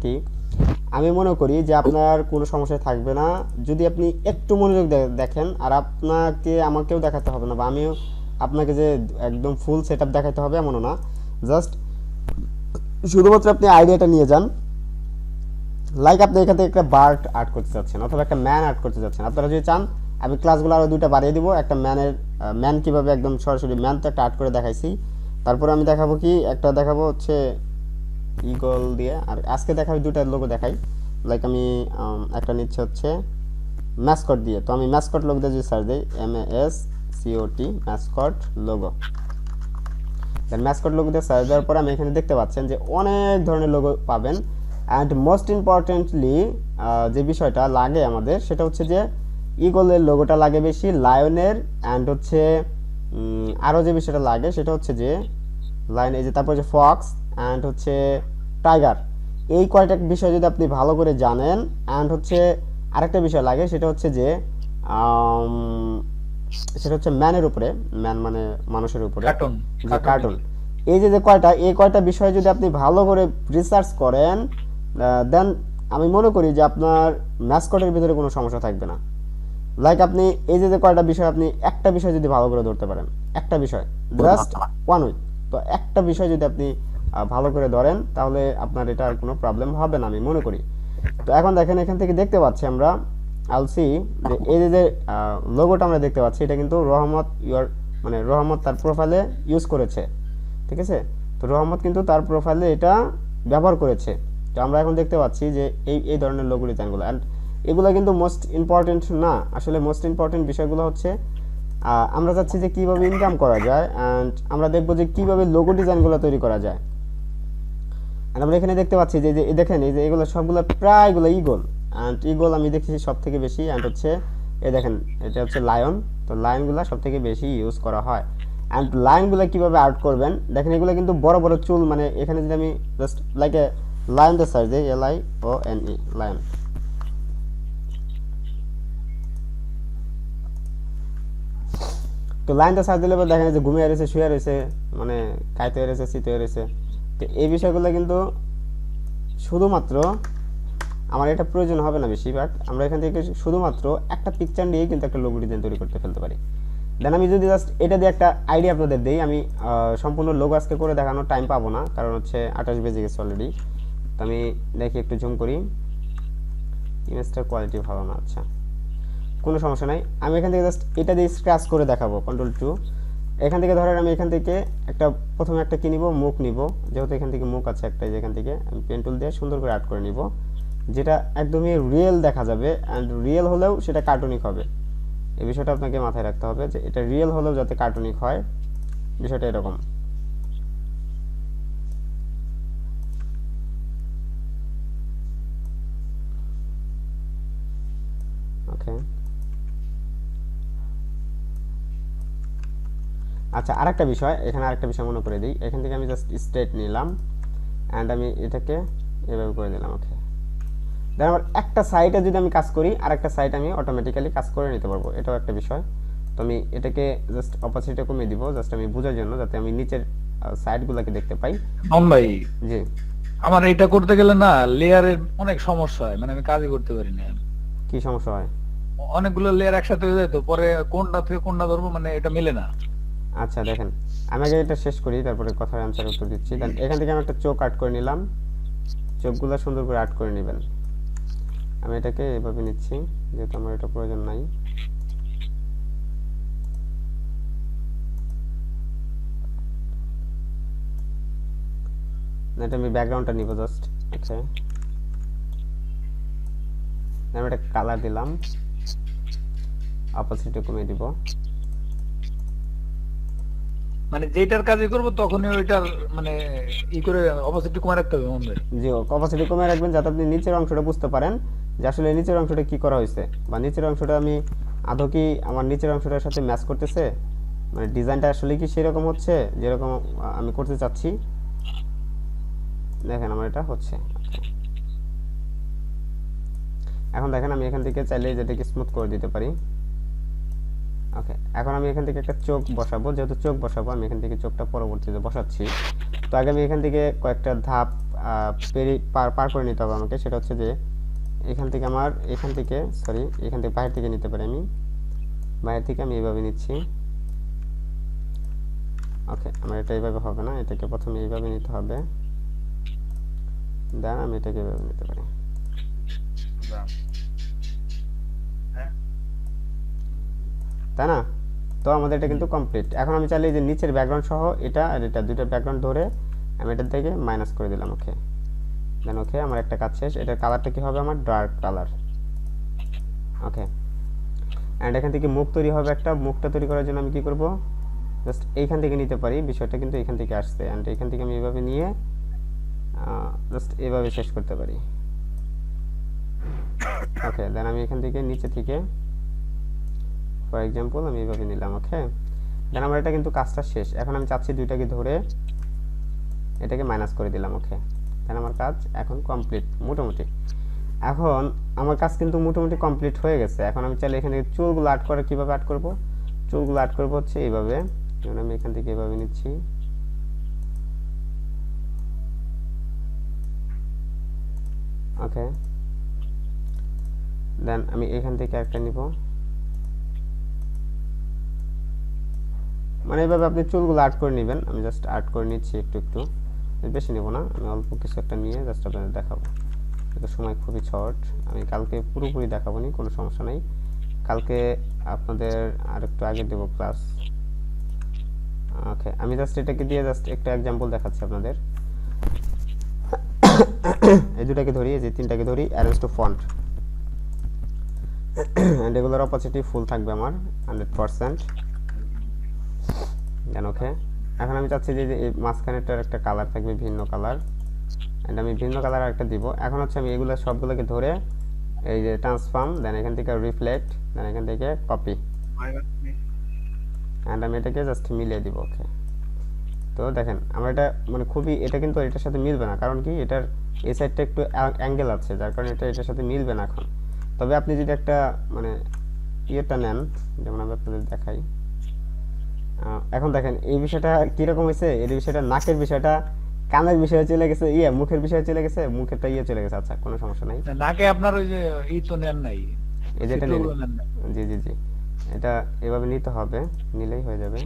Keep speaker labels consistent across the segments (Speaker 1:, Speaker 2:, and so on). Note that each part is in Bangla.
Speaker 1: কি, আমি মনে করি যে আপনার কোনো সমস্যা থাকবে না যদি আপনি একটু মনোযোগ দেখেন। আর আমাকেও দেখাতে হবে না, বা আমিও আপনাকে যে একদম ফুল সেটআপ দেখাতে হবে এমনও না। জাস্ট শুধুমাত্র আপনি আইডিয়াটা নিয়ে যান। লাইক আপনি এখান থেকে একটা বার্ড আর্ট করতে চাচ্ছেন অথবা একটা ম্যান আর্ট করতে চাচ্ছেন, আপনারা যদি চান আমি ক্লাসগুলো আরও দুইটা বাড়িয়ে দিব। একটা ম্যান কীভাবে একদম সরাসরি ম্যান তো একটা আর্ট করে দেখাইছি, তারপরে আমি দেখাবো কি একটা দেখাবো হচ্ছে ইগল দিয়ে। আর আজকে দেখাবো দুইটা লোগো দেখাই। লাইক আমি একটা নিচ্ছে হচ্ছে ম্যাসকট দিয়ে। তো আমি ম্যাসকট লোগো দিয়ে যদি সার্চ দিই MASCOT ম্যাসকট লোগো, দেন ম্যাসকট লোগো দিয়ে সার্চ দেওয়ার পর আমি এখানে দেখতে পাচ্ছেন যে অনেক ধরনের লোগো পাবেন। অ্যান্ড মোস্ট ইম্পর্টেন্টলি যে বিষয়টা লাগে আমাদের সেটা হচ্ছে যে ইগলের লোগোটা লাগে বেশি, লায়নের, অ্যান্ড হচ্ছে আরও যে বিষয়টা লাগে সেটা হচ্ছে যে লায়ন, এই যে তারপর যে ফক্স অ্যান্ড হচ্ছে টাইগার। এই কয়টা বিষয় যদি আপনি ভালো করে জানেন, অ্যান্ড হচ্ছে আরেকটা বিষয় লাগে সেটা হচ্ছে যে সেটা হচ্ছে ম্যানের উপরে, ম্যান মানে মানুষের উপরে, যে কার্টুন। এই কয়টা বিষয় যদি আপনি ভালো করে রিসার্চ করেন, দেন আমি মনে করি যে আপনার ম্যাসকটের ভিতরে কোনো সমস্যা থাকবে না। লাইক আপনি এই যে কয়টা বিষয়, আপনি একটা বিষয় যদি ভালো করে ধরতে পারেন, একটা বিষয় জাস্ট 1 উইক, তো একটা বিষয় যদি আপনি ভালো করে ধরেন তাহলে আপনার এটা আর কোনো প্রবলেম হবে না আমি মনে করি। তো এখন দেখেন এখান থেকে দেখতে পাচ্ছি আমরা আলসি যে এই যে লোগোটা আমরা দেখতে পাচ্ছি এটা কিন্তু রহমত মানে রহমত তার প্রোফাইলে ইউজ করেছে, ঠিক আছে। তো রহমত কিন্তু তার প্রোফাইলে এটা ব্যবহার করেছে। তো আমরা এখন দেখতে পাচ্ছি যে এই ধরনের লোগো ডিজাইনগুলো, অ্যান্ড এগুলো কিন্তু মোস্ট ইম্পর্টেন্ট না। আসলে মোস্ট ইম্পর্টেন্ট বিষয়গুলো হচ্ছে আমরা চাচ্ছি যে কীভাবে ইনকাম করা যায়, অ্যান্ড আমরা দেখবো যে কীভাবে লোগো ডিজাইনগুলো তৈরি করা যায়। আর আমরা এখানে দেখতে পাচ্ছি যে দেখেন এই যে এগুলো সবগুলো প্রায়গুলো ইগল, অ্যান্ড ইগল আমি দেখেছি সব থেকে বেশি, অ্যান্ড হচ্ছে এই দেখেন এটা হচ্ছে লায়ন। তো লায়নগুলো সব থেকে বেশি ইউজ করা হয়। অ্যান্ড লায়নগুলো কীভাবে আর্ট করবেন দেখেন, এগুলো কিন্তু বড় বড় চুল, মানে এখানে যদি আমি just like a lion the search দিই LIONE লায়ন, তো লাইনটা সার্চ দিলে দেখেন যে ঘুমিয়ে রয়েছে, শুয়ে রয়েছে, মানে খাইতে রয়েছে, শীতে রয়েছে। তো এই বিষয়গুলো কিন্তু শুধুমাত্র আমার এটা প্রয়োজন হবে না বেশি, বাট আমরা এখান থেকে শুধুমাত্র একটা পিকচার নিয়ে কিন্তু একটা লোগো ডিজাইন তৈরি করতে ফেলতে পারি। দেন আমি যদি জাস্ট এটা দিয়ে একটা আইডিয়া আপনাদের দিই, আমি সম্পূর্ণ লোগো আজকে করে দেখানোর টাইম পাবো না, কারণ হচ্ছে 28 বেজে গেছে অলরেডি। তো আমি দেখি একটু জুম করি, ইমেজটার কোয়ালিটি ভালো না, আচ্ছা কোনো সমস্যা নাই। আমি এখান থেকে জাস্ট এটা দিয়ে স্ক্র্যাচ করে দেখাবো, Ctrl+2। এখান থেকে ধরেন আমি এখান থেকে প্রথমে একটা কি নিব, মুখ নিব, যেহেতু এখান থেকে মুখ আছে একটা, যেখান থেকে আমি পেন টুল দিয়ে সুন্দর করে আর্ট করে নিব, যেটা একদমই রিয়েল দেখা যাবে। অ্যান্ড রিয়েল হলেও সেটা কার্টুনিক হবে, এই বিষয়টা আপনাকে মাথায় রাখতে হবে যে এটা রিয়েল হলেও যাতে কার্টুনিক হয়, বিষয়টা এরকম। ওকে, আচ্ছা আরেকটা বিষয়, এখানে আরেকটা বিষয় মনে করে দিই। এখান থেকে আমি জাস্ট স্ট্রেট নিলাম, অ্যান্ড আমি এটাকে এভাবে করে দিলাম। ওকে, দেন আমার একটা সাইডে যদি আমি কাজ করি, আর একটা সাইড আমি অটোমেটিক্যালি কাজ করে নিতে পারবো, এটাও একটা বিষয়। তো আমি এটাকে জাস্ট অপাসিটি কমিয়ে দিব, জাস্ট আমি বোঝার জন্য, যাতে আমি নিচের সাইডগুলোকে দেখতে পাই।
Speaker 2: ভাই
Speaker 1: জি,
Speaker 2: আমার এটা করতে গেলে না লেয়ারের অনেক সমস্যা হয়, মানে আমি কাজই করতে পারি না।
Speaker 1: কি সমস্যা হয়?
Speaker 2: অনেকগুলো লেয়ার একসাথে হয়ে যায়, তো পরে কোনটা থেকে কোনটা ধরবো মানে এটা মিলে না।
Speaker 1: আচ্ছা দেখেন, আমি আগে এটা শেষ করি, তারপরে কথার অ্যান্সার উত্তর দিচ্ছি। দেন এখান থেকে আমি একটা চোখ আর্ট করে নিলাম, চোখগুলো সুন্দর করে আর্ট করে নেবেন। আমি এটাকে এভাবে নিচ্ছি, যেহেতু আমার এটা প্রয়োজন নাই। এটা আমি ব্যাকগ্রাউন্ডটা নিব জাস্ট। ওকে, আমি একটা কালার দিলাম, অপাসিটি কমিয়ে দিব।
Speaker 2: মানে যেটার কাজই করবো তখনই ওইটার মানে ই করে অপোজিট কমে রাখতে হবে মনে হয়।
Speaker 1: জি, অপাসিটি কমিয়ে রাখবেন যাতে আপনি নিচের অংশটা বুঝতে পারেন যে আসলে নিচের অংশটা কি করা হয়েছে, বা নিচের অংশটা আমি আদৌ কি আমার নিচের অংশটার সাথে ম্যাচ করতেছে, মানে ডিজাইনটা আসলে কি সেরকম হচ্ছে যেরকম আমি করতে চাচ্ছি। দেখেন আমার এটা হচ্ছে। এখন দেখেন আমি এখান থেকে চাইলে যেটাকে স্মুথ করে দিতে পারি। ওকে, এখন আমি এখান থেকে একটা চোখ বসাবো, যেহেতু চোখ বসাবো আমি এখান থেকে চোখটা পরবর্তীতে বসাচ্ছি। তো আগে আমি এখান থেকে কয়েকটা ধাপ পার করে নিতে হবে আমাকে, সেটা হচ্ছে যে এখান থেকে এখান থেকে বাইরে থেকে নিতে পারি আমি, বাইরে থেকে আমি এইভাবে নিচ্ছি। ওকে, আমার এটা এইভাবে হবে না, এটাকে প্রথমে এইভাবে নিতে হবে, দেন আমি এটাকে এইভাবে নিতে পারি। তাই না? তো আমাদের এটা কিন্তু কমপ্লিট। এখন আমি চাইলে যে নিচের ব্যাকগ্রাউন্ড সহ এটা আর এটা দুটো ব্যাকগ্রাউন্ড ধরে আমি এটার থেকে মাইনাস করে দিলাম। ওকে, দেন ওকে, আমার একটা কাজ শেষ। এটার কালারটা কি হবে? আমার ডার্ক কালার। ওকে, অ্যান্ড এখান থেকে মুখ তৈরি হবে একটা। মুখটা তৈরি করার জন্য আমি কি করব? জাস্ট এইখান থেকে নিতে পারি, বিষয়টা কিন্তু এখান থেকে আসছে, অ্যান্ড এখান থেকে আমি এইভাবে নিয়ে জাস্ট এইভাবে শেষ করতে পারি। ওকে, দেন আমি এখান থেকে নিচে থেকে ফর এক্সাম্পল আমি এইভাবে নিলাম। ওকে, দেন আমার এটা কিন্তু কাজটা শেষ। এখন আমি চাচ্ছি দুইটাকে ধরে এটাকে মাইনাস করে দিলাম। ওকে, দেন আমার কাজ এখন কমপ্লিট মোটামুটি। এখন আমার কাজ কিন্তু মোটামুটি কমপ্লিট হয়ে গেছে। এখন আমি চাইলে এখানে চুলগুলো আর্ট করে কীভাবে আর্ট করব? চুলগুলো আর্ট করবো হচ্ছে এইভাবে, যেমন আমি এখান থেকে এইভাবে নিচ্ছি। ওকে, দেন আমি এখান থেকে একটা নিব, মানে এইভাবে আপনি চুলগুলো আর্ট করে নেবেন। আমি জাস্ট আর্ট করে নিচ্ছি একটু একটু, বেশি নেব না, আমি অল্প কিছু একটা নিয়ে জাস্ট আপনাদের দেখাবো। এটা সময় খুবই শর্ট, আমি কালকে পুরোপুরি দেখাবো নি, কোনো সমস্যা নেই। কালকে আপনাদের আর একটু আগে দেবো ক্লাস। ওকে, আমি জাস্ট এটাকে দিয়ে জাস্ট একটা এক্সাম্পল দেখাচ্ছি আপনাদের। এই দুটাকে ধরি, এই যে তিনটাকে ধরি, অ্যারেঞ্জ টু ফন্ট, এন্ড এগুলোর অপাসিটি ফুল থাকবে আমার 100%। দেন ওকে, এখন আমি চাচ্ছি যে এই মাঝখানেটার একটা কালার থাকবে, ভিন্ন কালার, এন্ড আমি ভিন্ন কালার একটা দিব। এখন হচ্ছে আমি এগুলো সবগুলোকে ধরে এই যে ট্রান্সফর্ম, দেন এখান থেকে রিফ্লেক্ট, দেন এখান থেকে কপি, এন্ড আমি এটাকে জাস্ট মিলিয়ে দিব। ওকে, তো দেখেন আমরা এটা মানে খুবই, এটা কিন্তু এটার সাথে মিলবে না, কারণ কি এটার এই সাইডটা একটু অ্যাঙ্গেল আছে, যার কারণে এটা এটার সাথে মিলবে না এখন। তবে আপনি যদি একটা মানে ইয়েটা নেন, যেমন আমি আপনাদের দেখাই, এখন দেখেন এই বিষয়টা কিরকম হয়েছে, এই বিষয়টা নাকের বিষয়টা কানের বিষয়ে চলে গেছে, মুখের বিষয়ে চলে গেছে, মুখেরটা চলে গেছে। আচ্ছা, কোনো সমস্যা নাই।
Speaker 2: নাকে আপনার ওই যে এই তো নেন নাই,
Speaker 1: এই যেটা নিন,
Speaker 2: চিত্রগুলো নেন নাই।
Speaker 1: জি জি জি, এটা এভাবে নিতে হবে, নিলেই হয়ে যাবে।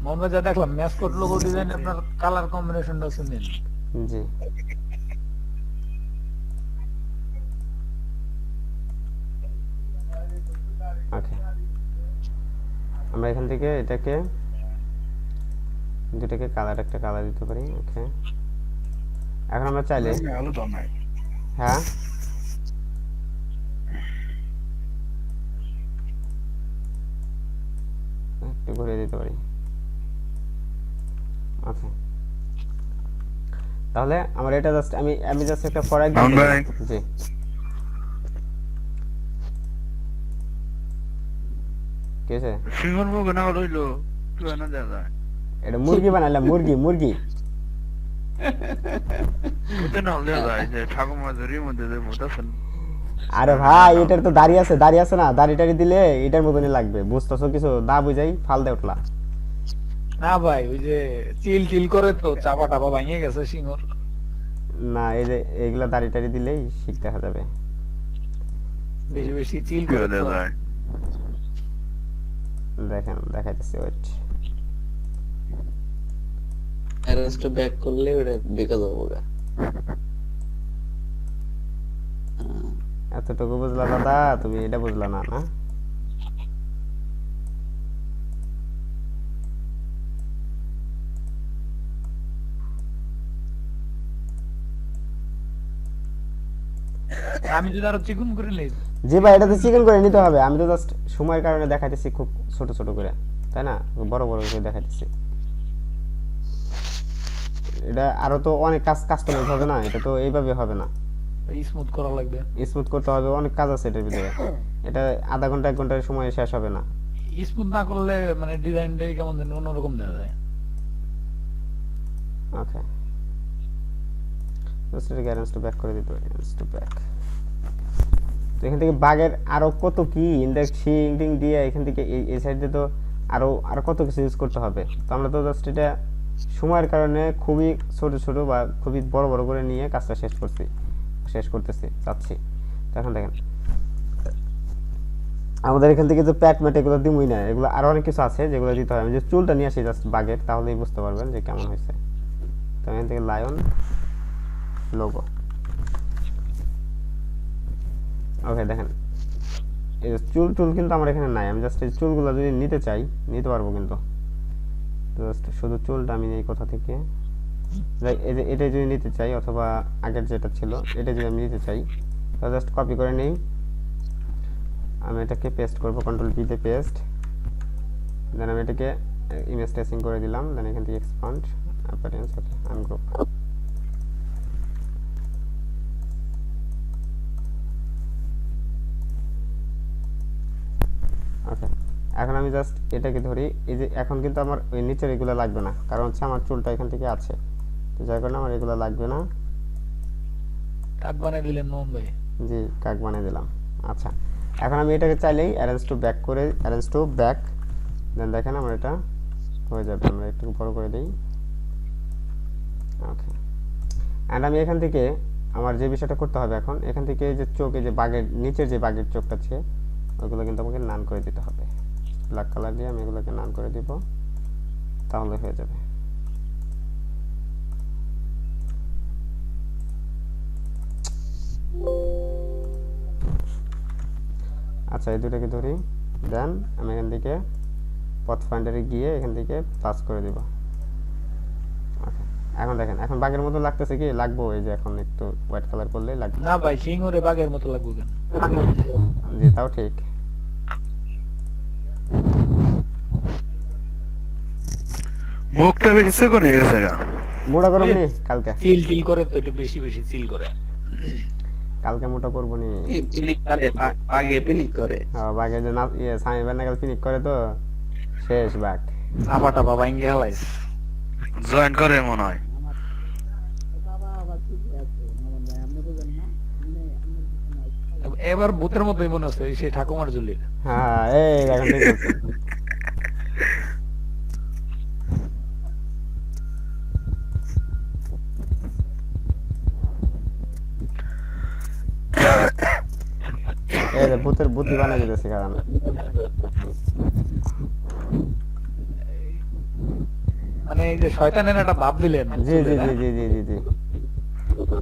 Speaker 2: মোহাম্মদ যা দেখলাম ম্যাসকট লোগো ডিজাইন আপনার কালার কম্বিনেশনটা শুনেন।
Speaker 1: জি, ওকে, আমরা এখান থেকে এটাকে দুটাকে কালার, একটা কালার দিতে পারি। ওকে, এখন আমরা চাইলে হ্যাঁ একটু ঘুরিয়ে দিতে পারি। ওকে, তাহলে আমার এটা জাস্ট আমি জাস্ট একটা ফর এক্সাম্পল, জি কি আছে,
Speaker 3: সিংহর মুখ না হইলো তুই না দাদা
Speaker 1: এটা মুরগি বানাইলাম, মুরগি মুরগি।
Speaker 3: তুই না হলে দাদা যে ঠাকুর মাঝের মধ্যে যে মোটাছেন।
Speaker 1: আরে ভাই, এটার তো দাড়ি আছে, দাড়ি আছে না, দাড়ি টাড়ি দিলে এটার মতনই লাগবে, বুঝতেছো কিছু? দা বুঝাই ফাল দে উঠলা।
Speaker 2: না ভাই, ওই যে চিল চিল করে তো চাপা টাপা ভাঙিয়ে গেছে সিংহর।
Speaker 1: না, এই যে এইগুলা দাড়ি টাড়ি দিলেই ঠিক দেখা যাবে।
Speaker 2: বেশি বেশি চিল করে তো।
Speaker 1: দেখেন দেখাইতেছি, ওয়েট,
Speaker 4: অ্যারেঞ্জটা ব্যাক করলে ওটা বেকার হবে।
Speaker 1: এতটুকু বুঝলা দাদা, তুমি এটা বুঝলা না? না,
Speaker 2: আমি যদি আরো চিকুন করে নেই।
Speaker 1: জি ভাই, এটা তো চিকেন করে নিতে হবে। আমি তো জাস্ট সময়ের কারণে দেখাইতেছি খুব ছোট ছোট করে, তাই না? বড় বড় করে দেখাইতেছি। এটা আরো তো অনেক কাস্টমাইজ হবে না, এটা তো এইভাবে হবে না,
Speaker 2: স্মুথ করা লাগবে।
Speaker 1: স্মুথ করতে হবে, অনেক কাজ আছে এটার ভিতরে। এটা আধা ঘন্টা 1 ঘন্টার সময় শেষ হবে না।
Speaker 2: স্মুথ না করলে মানে ডিজাইনটাই কেমন যেন অন্যরকম দেখা যায়।
Speaker 1: ওকে, জাস্ট এটাকে অ্যারেঞ্জ টু ব্যাক করে দিতে পারি, অ্যারেঞ্জ টু ব্যাক। তো এখান থেকে বাগের আরো কত কি ইন্ডেক্স শিং টিং দিয়ে এখান থেকে এই সাইডে তো আরো আরো কত কিছু ইউজ করতে হবে। তো আমরা তো জাস্ট এটা সময়ের কারণে খুবই ছোট ছোট বা খুবই বড় বড় করে নিয়ে কাজটা শেষ করতেছি চাচ্ছি। তো এখন দেখেন আমাদের এখান থেকে যে প্যাক ম্যাট এগুলো দিমই না, এগুলো আরো অনেক কিছু আছে যেগুলো দিতে হয়। আমি যে চুলটা নিয়ে আসি জাস্ট বাগের, তাহলেই বুঝতে পারবেন যে কেমন হয়েছে। তো এখান থেকে লায়ন লোগো, ওকে দেখেন এই যে চুল কিন্তু আমার এখানে নাই। আমি জাস্ট এই চুলগুলো যদি নিতে চাই নিতে পারবো, কিন্তু জাস্ট শুধু চুলটা আমি নেই কোথা থেকে, এই যে এটা যদি নিতে চাই অথবা আগের যেটা ছিল এটা যদি আমি নিতে চাই, তাহলে জাস্ট কপি করে নেই। আমি এটাকে পেস্ট করব, কন্ট্রোল পি তে পেস্ট, দেন আমি এটাকে ইমেজ ট্রেসিং করে দিলাম, দেন এখান থেকে এক্সপান্ড অ্যাপিয়ারেন্স, ওকে আনগ্রুপ। ওকে এখন আমি জাস্ট এটাকে ধরি, এই যে এখন কিন্তু আমার ওই নিচের এগুলো লাগবে না, কারণ হচ্ছে আমার চুলটা এখান থেকে আছে, তো যার কারণে আমার এগুলো লাগবে না।
Speaker 2: কাক বানাই দিলেন মোহন ভাই।
Speaker 1: জি কাক বানিয়ে দিলাম। আচ্ছা এখন আমি এটাকে চাইলেই অ্যারেঞ্জ টু ব্যাক করে, অ্যারেঞ্জ টু ব্যাক, দেন দেখেন আমার এটা হয়ে যাবে। আমরা একটু বড় করে দিই, ওকে। অ্যান্ড আমি এখান থেকে আমার যে বিষয়টা করতে হবে এখন, এখান থেকে যে চোখ, এই যে বাঘের নিচের যে বাঘের চোখটা আছে ওইগুলো কিন্তু আমাকে নান করে দিতে হবে। ব্ল্যাক কালার দিয়ে আমি এগুলোকে নান করে দিব, তাহলে হয়ে যাবে। আচ্ছা এই দুটোকে ধরি, দেন আমি এখান থেকে পথ ফাইন্ডারে গিয়ে এখান থেকে প্লাস করে দিব। ওকে এখন দেখেন এখন বাঘের মতো লাগতেছে কি, লাগবো এই যে এখন একটু হোয়াইট কালার করলেই লাগবে।
Speaker 2: না ভাই সিংহরে বাঘের মতো লাগবে কেন?
Speaker 1: জি তাও ঠিক।
Speaker 3: মুখটা বেশি সেকন হয়ে গেছে গা।
Speaker 1: মোটা করব নি কালকে,
Speaker 2: চিল টিল করে তো একটু বেশি বেশি চিল করে।
Speaker 1: কালকে মোটা করব নি।
Speaker 4: পিনিক করে আগে পিনিক করে।
Speaker 1: হ্যাঁ বাঘের যে না সামি বান্নাগাল ফিনিক করে তো শেষ বাঘ।
Speaker 2: চাপাটা বাবা ইঙ্গে হালাইস।
Speaker 3: জয়েন করে মনে হয়।
Speaker 2: এবার ভূতের মতোই মনে হচ্ছে সেই ঠাকুমার ঝুলির।
Speaker 1: হ্যাঁ এই এখন ঠিক আছে। এই যে ভূতের বুদ্ধি বানাই দিতেছি কারণ
Speaker 2: মানে এই যে শয়তানের একটা ভাব দিলেন।
Speaker 1: জি জি জি জি জি জি জি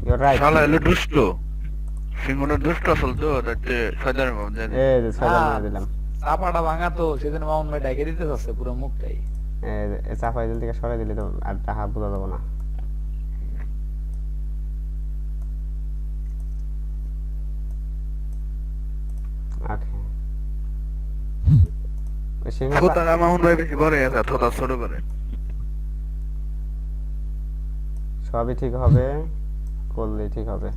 Speaker 1: ইউ রাইট।
Speaker 3: শালা এলো দুষ্ট। সিংহটা দুষ্ট আসল তো, তাতে শয়তানের ভাব দেয়।
Speaker 1: এই যে ছয়টা মেরে দিলাম।
Speaker 2: চাপাটা ভাঙা তো সেদিন মামুন ভাই ডাইকে দিতে চাচ্ছে পুরো মুখটাই।
Speaker 1: এই চাপাই দিল থেকে সরাই দিলে তো আর টাহা বোঝা যাবো না। ওকে ওই সিংহটা
Speaker 3: থোতা মামুন ভাই বেশি বড় আছে, থোতা ছোট করে।
Speaker 1: সবই ঠিক হবে, করলেই ঠিক হবে।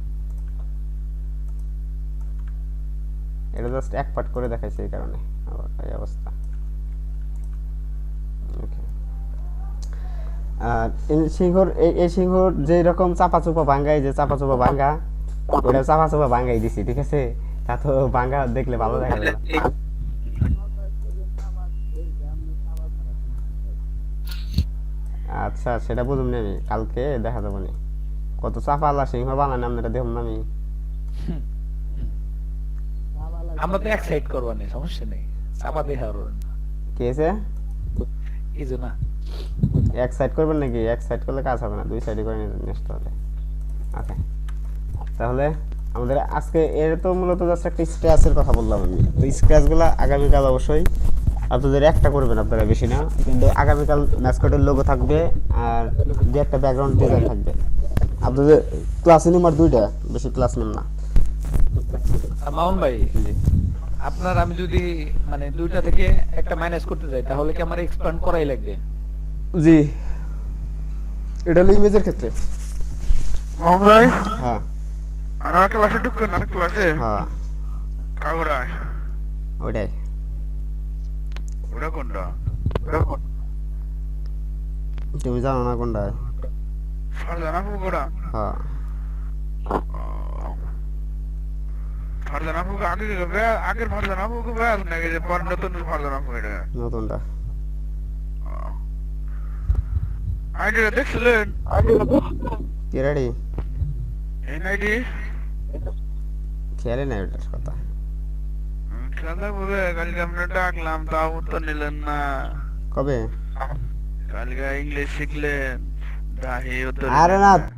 Speaker 1: এটা জাস্ট এক পার্ট করে দেখাইছে এই কারণে আবার এই অবস্থা। ওকে আর সিংহর এই সিংহর যে রকম চাপা চোপা ভাঙ্গাই, যে চাপা চোপা ভাঙ্গা ওটা চাপা চোপা ভাঙ্গাই দিছি, ঠিক আছে? তা তো ভাঙ্গা দেখলে ভালো দেখা যায় না। আচ্ছা সেটা বুঝুন আমি কালকে দেখা যাবো নি কত চাপা আল্লাহ সিংহ বানান আপনারা দেখুন না আমি।
Speaker 2: আমরা তো এক সাইড করবো না, সমস্যা নেই। চাপা দিয়ে হারুন
Speaker 1: কি হয়েছে?
Speaker 2: কিছু না।
Speaker 1: এক সাইড করবেন নাকি? এক সাইড করলে কাজ হবে না, দুই সাইডে করে নিতে হবে। ওকে তাহলে আমাদের আজকে এর তো মূলত জাস্ট একটা স্ক্র্যাচের কথা বললাম আমি। তো স্ক্র্যাচগুলো আগামীকাল অবশ্যই আপনাদের একটা করবেন আপনারা, বেশি না, কিন্তু আগামীকাল ম্যাসকটের লোগো থাকবে আর যে একটা ব্যাকগ্রাউন্ড ডিজাইন থাকবে। আপনাদের ক্লাসে নাম্বার 2টা, বেশি ক্লাস নেন না।
Speaker 2: মামুন ভাই আপনার আমি যদি মানে দুইটা থেকে একটা মাইনাস করতে চাই তাহলে কি আমার এক্সপ্যান্ড করাই লাগবে?
Speaker 1: জি এটা হলো ইমেজের ক্ষেত্রে।
Speaker 3: মামুন ভাই
Speaker 1: হ্যাঁ
Speaker 3: আর ক্লাসে ঢুকবেন, আর ক্লাসে
Speaker 1: হ্যাঁ
Speaker 3: কাগড়া
Speaker 1: ওইটাই।
Speaker 3: ওটা কোনটা? ওটা কোন
Speaker 1: তুমি জানো না কোনটা?
Speaker 3: ফারজানা ফুকোড়া।
Speaker 1: হ্যাঁ
Speaker 3: ফারজানা ফুক আগে আগের ফারজানা ফুক ব্যাস নাকি যে পর নতুন ফারজানা ফুক এটা?
Speaker 1: নতুনটা।
Speaker 3: আইডিটা দেখছিলেন?
Speaker 1: কি রেডি?
Speaker 3: এনআইডি
Speaker 1: খেয়ালই নাই ওটার কথা।
Speaker 3: খেলা বলে কালকে আমরা ডাকলাম তাও উত্তর নিলেন না।
Speaker 1: কবে?
Speaker 3: কালকে ইংলিশ শিখলেন দাহি উত্তর
Speaker 1: আরে
Speaker 3: নিলেন
Speaker 1: না,
Speaker 3: না।